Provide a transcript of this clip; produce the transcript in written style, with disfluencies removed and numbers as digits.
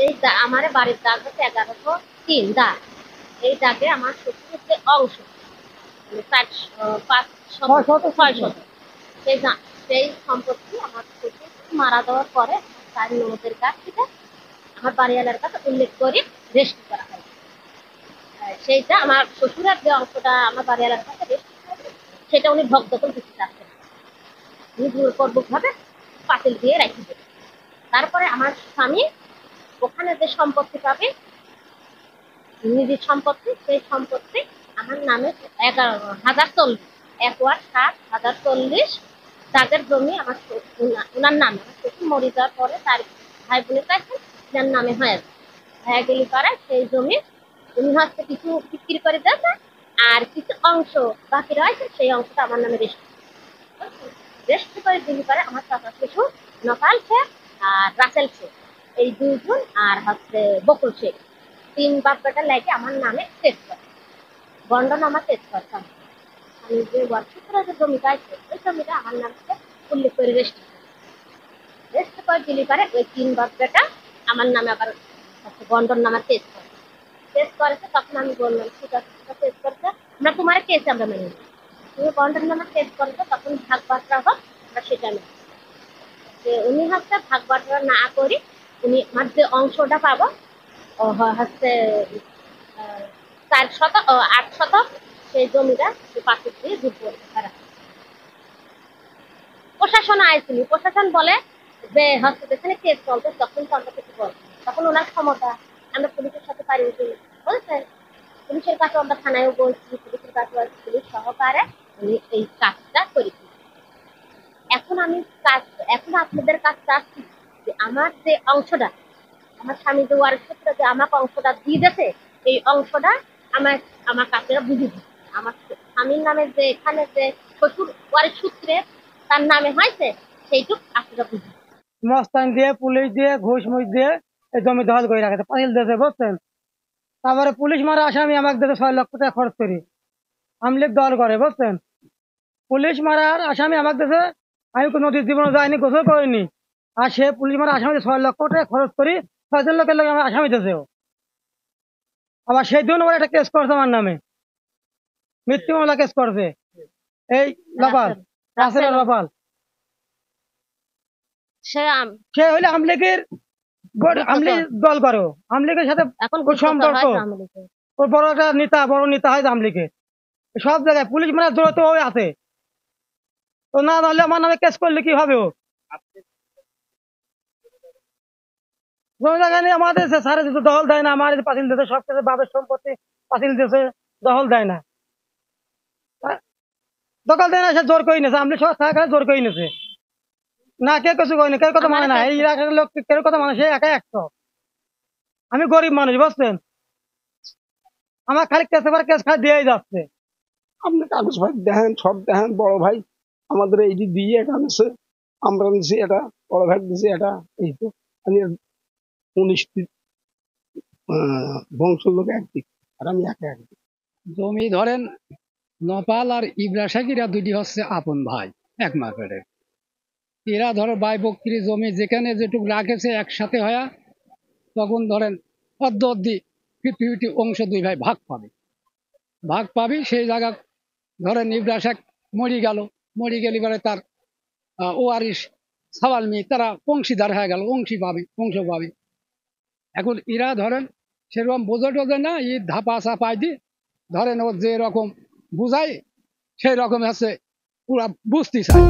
এই আমার বাড়ির দাগ হচ্ছে 1103 দাগ। এই দাগে আমার শ্বশুরের যে অংশ সেই সম্পত্তি আমার শ্বশুর মারা যাওয়ার পরে তার ননদের কাছ থেকে আমার বাড়িওয়ালার কাছে উল্লেখ করে রেজিস্ট্রি করা হয়। সেইটা আমার শ্বশুরের যে অংশটা আমার বাড়িওয়ালার কাছে রেজিস্ট্রি করে সেটা উনি ভক্তকল দিতে চাচ্ছেন। উনি জোরপূর্বকভাবে পাতিল দিয়ে রেখে দেবেন। তারপরে আমার স্বামী ওখানে যে সম্পত্তি পাবে, নিজের সম্পত্তি, সেই সম্পত্তি আমার নামে 11,040 1 ওয়াট 7,040 দাগের জমি আমার ওনার নামে। আমার শ্বশুর মরে যাওয়ার পরে তার ভাই বোনের কাছে যার নামে হয়ে গেলে পারে সেই জমি উনি হচ্ছে কিছু বিক্রি করে দিয়েছে, আর কিছু অংশ বাকি রয়েছে সেই অংশটা আমার নামে রেজিস্ট্রি করে দিলে পারে আমার চাচা শ্বশুর নকাল শেখ আর রাসেল শেখ, এই দুইজন আর হচ্ছে বকুল শেখ, 3 বাপ বেটার লাগে আমার নামে চেক করে গন্ডনামা চেক করতাম। আমি যে ওয়ার্কশপের যে জমিটা আছে ওই জমিটা আমার নামে উল্লেখ করে রেজিস্ট্রি করে দিলে পারে ওই 3 বাপ বেটা আমার নামে আবার গন্ডনামা চেক করেছে। তখন আমি বললাম ঠিক আছে, চেক করছে, আমরা তোমার কেস আমরা মেনে নিই, তুমি গন্ডনামা চেক করেছো, তখন ভাগ বাটরা হোক আমরা সেটা নেই। উনি হচ্ছে ভাগ বাটরা না করি উনি আমার যে অংশটা পাবো হচ্ছে 4 শতক 8 শতক সেই জমিটা পাখির দিয়ে যুদ্ধ করা। প্রশাসন আইছিল, প্রশাসন বলে যে হচ্ছে যেখানে কেস চলবে তখন তো আমরা কিছু বলবো, তখন ওনার ক্ষমতা, আমরা পুলিশের সাথে পারি বলছেন, পুলিশের কাছে আমরা থানায়ও বলছি, পুলিশের কাছে পুলিশ সহকারে উনি এই কাজটা করেছি। এখন আপনাদের কাছে চাচ্ছি যে আমার যে অংশটা, আমার স্বামী যে ওয়ারিশ সূত্রে যে আমাকে অংশটা দিয়ে দিয়েছে, এই অংশটা আমার কাছে বুঝে দিচ্ছে। আমার স্বামীর নামে যে এখানে যে শ্বশুর ওয়ারিশ সূত্রে তার নামে হয়েছে সেইটুক আপনারা বুঝে মস্তান দিয়ে পুলিশ দিয়ে ঘুষ মুষ দিয়ে এই জমি দখল করে রাখে পাতিল দিয়েছে, বুঝছেন। তারপরে পুলিশ মারা আসামি আমাকে দিতে 6 লক্ষ টাকা খরচ করি, আমলিগ দল করে, বুঝছেন। পুলিশ মারার আসামি আমাকে দিতে, আমি নদীর জীবনে যাইনি, গোসল করিনি, আর সে পুলিশ মারা আসামি 6 লক্ষ টাকা খরচ করি 6 লক্ষের লোক আমার আসামি দিয়েছে। আবার সেই দিন ওরা একটা কেস করছে আমার নামে, মৃত্যু মামলা কেস করছে এই লাপাল রাসেল লাপাল। সে হইলে আমলিগের দল করো, আমলিগের সাথে সম্পর্ক, ওর বড় একটা বড় নেতা হয় আমলিগের সব জায়গায়। পুলিশ মানে জড়িত হয়ে আছে, তো না হলে আমার নামে কেস করলে কি হবে? ও আমাদের সারে দিতে দখল দেয় না, আমার পাতিল দিতে সব কিছু বাপের সম্পত্তি পাতিল দিতে দখল দেয় না, দখল দেয় না, সে জোর করে নিয়েছে, আমলি সব থাকা জোর করে নিয়েছে না, কেউ কিছু করেনি, কেউ কথা মানে না, এই এলাকার লোক কেউ কথা মানে, সে একাই 100। আমি গরিব মানুষ, বুঝছেন, আমার খালি কেস খাই দিয়ে যাচ্ছে। আপনি কাগজ ভাই দেখেন, সব দেখেন, বড় ভাই আমাদের এই দিয়ে এটা নিচ্ছে, আমরা নিচ্ছি এটা, বড় ভাই দিচ্ছি এটা, এই তো আমি 19টি বংশের লোক একদিক আর আমি একদিক। জমি ধরেন নপাল আর ইব্রাশাকিরা দুটি হচ্ছে আপন ভাই, এক মাপের। এরা ধরো ভাই বক্রি জমি যেখানে যেটুকু রাখেছে একসাথে হয়া, তখন ধরেন অর্ধি 50-50 অংশ 2 ভাই ভাগ পাবি। সেই জায়গা ধরেন ইব্রাশাক মরি গেলে পরে তার ওয়ারিশ সাওয়ালমি তারা অংশীদার হয়ে গেল, অংশ পাবি। এখন এরা ধরেন সেরকম বোঝা টোঝে না, ধাপা চাপাই দি ধরেন ও যে রকম বুঝাই সেই রকম আছে, পুরা বুঝতে চাই।